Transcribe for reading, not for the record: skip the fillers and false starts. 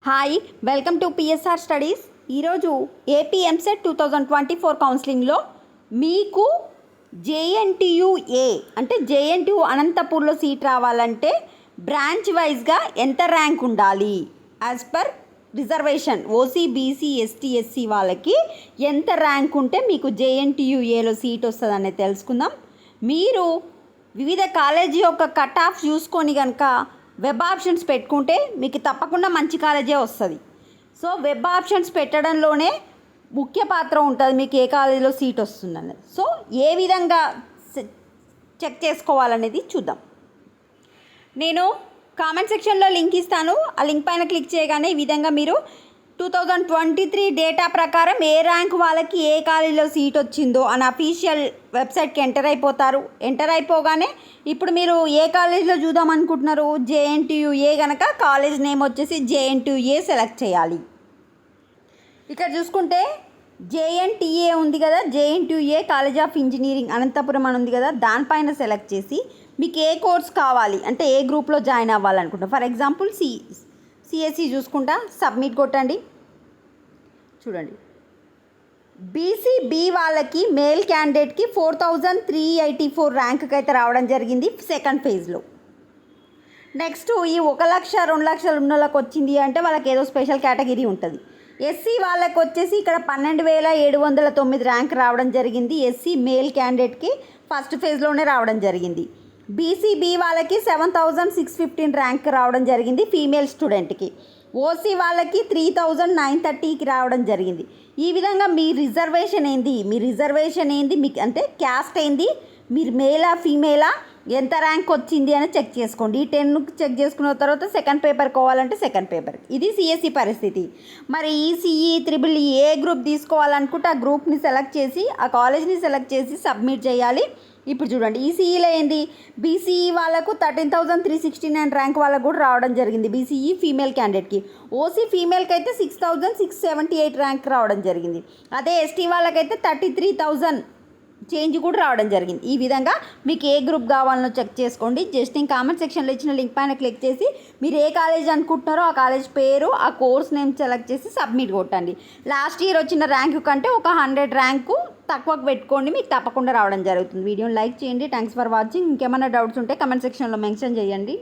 Hi, welcome to PSR studies. ఈరోజు AP EAMCET 2024 కౌన్సిలింగ్లో మీకు జేఎన్టీయుఏ అంటే జేఎన్టీయు అనంతపూర్లో సీట్ రావాలంటే బ్రాంచ్ వైజ్గా ఎంత ర్యాంక్ ఉండాలి, as per reservation OC BC ST SC వాళ్ళకి ఎంత ర్యాంక్ ఉంటే మీకు జేఎన్టీయుఏలో సీట్ వస్తుంది అనేది తెలుసుకుందాం. మీరు వివిధ కాలేజీ యొక్క కట్ ఆఫ్ చూసుకొని కనుక వెబ్ ఆప్షన్స్ పెట్టుకుంటే మీకు తప్పకుండా మంచి కాలేజే వస్తుంది. సో వెబ్ ఆప్షన్స్ పెట్టడంలోనే ముఖ్య పాత్ర ఉంటుంది మీకు ఏ కాలేజీలో సీట్ వస్తుందనేది. సో ఏ విధంగా చెక్ చేసుకోవాలనేది చూద్దాం. నేను కామెంట్ సెక్షన్లో లింక్ ఇస్తాను. ఆ లింక్ పైన క్లిక్ చేయగానే ఈ విధంగా మీరు 2023 డేటా ప్రకారం ఏ ర్యాంక్ వాళ్ళకి ఏ కాలేజీలో సీట్ వచ్చిందో అని అఫీషియల్ వెబ్సైట్కి ఎంటర్ అయిపోతారు. ఎంటర్ అయిపోగానే ఇప్పుడు మీరు ఏ కాలేజీలో చూద్దాం అనుకుంటున్నారు, జేఎన్టీయుఏ కనుక కాలేజ్ నేమ్ వచ్చేసి జేఎన్టీయుఏ సెలెక్ట్ చేయాలి. ఇక్కడ చూసుకుంటే జేఎన్టీఏ ఉంది కదా, JNTUA college of engineering Anantapuram అని ఉంది కదా, దానిపైన సెలెక్ట్ చేసి మీకు ఏ కోర్స్ కావాలి అంటే ఏ గ్రూప్లో జాయిన్ అవ్వాలనుకుంటున్నారు. ఫర్ ఎగ్జాంపుల్ సిఎస్సి చూసుకుంటా సబ్మిట్ కొట్టండి. చూడండి, బీసీబీ వాళ్ళకి మేల్ క్యాండిడేట్కి 4384 ర్యాంక్కి అయితే రావడం జరిగింది సెకండ్ ఫేజ్లో. నెక్స్ట్ ఈ 1 లక్ష 2 లక్షలు ఉన్న వాళ్ళకి వచ్చింది అంటే వాళ్ళకి ఏదో స్పెషల్ కేటగిరీ ఉంటుంది. ఎస్సీ వాళ్ళకి వచ్చేసి ఇక్కడ 12709 ర్యాంక్ రావడం జరిగింది. ఎస్సీ మేల్ క్యాండిడేట్కి ఫస్ట్ ఫేజ్లోనే రావడం జరిగింది. బీసీబీ వాళ్ళకి 7615 ర్యాంక్ రావడం జరిగింది ఫీమేల్ స్టూడెంట్కి. ఓసీ వాళ్ళకి 3930కి రావడం జరిగింది. ఈ విధంగా మీ రిజర్వేషన్ ఏంది, మీకు అంటే క్యాస్ట్ ఏంది, మీరు మేలా ఫీమేలా, ఎంత ర్యాంక్ వచ్చింది అని చెక్ చేసుకోండి. ఈ 10 చెక్ చేసుకున్న తర్వాత సెకండ్ పేపర్ కావాలంటే సెకండ్ పేపర్. ఇది సిఎస్సి పరిస్థితి. మరి ఈసీఈ త్రిబుల్ ఏ గ్రూప్ తీసుకోవాలనుకుంటే ఆ గ్రూప్ని సెలెక్ట్ చేసి ఆ కాలేజ్ని సెలెక్ట్ చేసి సబ్మిట్ చేయాలి. ఇప్పుడు చూడండి, ఈసీఈలో ఏంది, బీసీఈ వాళ్ళకు 13369 ర్యాంక్ వాళ్ళకు కూడా రావడం జరిగింది బీసీఈ ఫీమేల్ క్యాండిడేట్కి. ఓసీ ఫీమేల్కి అయితే 6678 ర్యాంక్ రావడం జరిగింది. అదే ఎస్టీ వాళ్ళకైతే 33,000 చేంజ్ కూడా రావడం జరిగింది. ఈ విధంగా మీకు ఏ గ్రూప్ కావాలనో చెక్ చేసుకోండి. జస్ట్ నేను కామెంట్ సెక్షన్లో ఇచ్చిన లింక్ పైన క్లిక్ చేసి మీరు ఏ కాలేజ్ అనుకుంటున్నారో ఆ కాలేజ్ పేరు, ఆ కోర్స్ నేమ్ సెలెక్ట్ చేసి సబ్మిట్ కొట్టండి. లాస్ట్ ఇయర్ వచ్చిన ర్యాంకు కంటే ఒక 100 ర్యాంకు తక్కువకు పెట్టుకోండి, మీకు తప్పకుండా రావడం జరుగుతుంది. వీడియోని లైక్ చేయండి. Thanks for watching. ఇంకేమైనా డౌట్స్ ఉంటే కామెంట్ సెక్షన్లో మెన్షన్ చేయండి.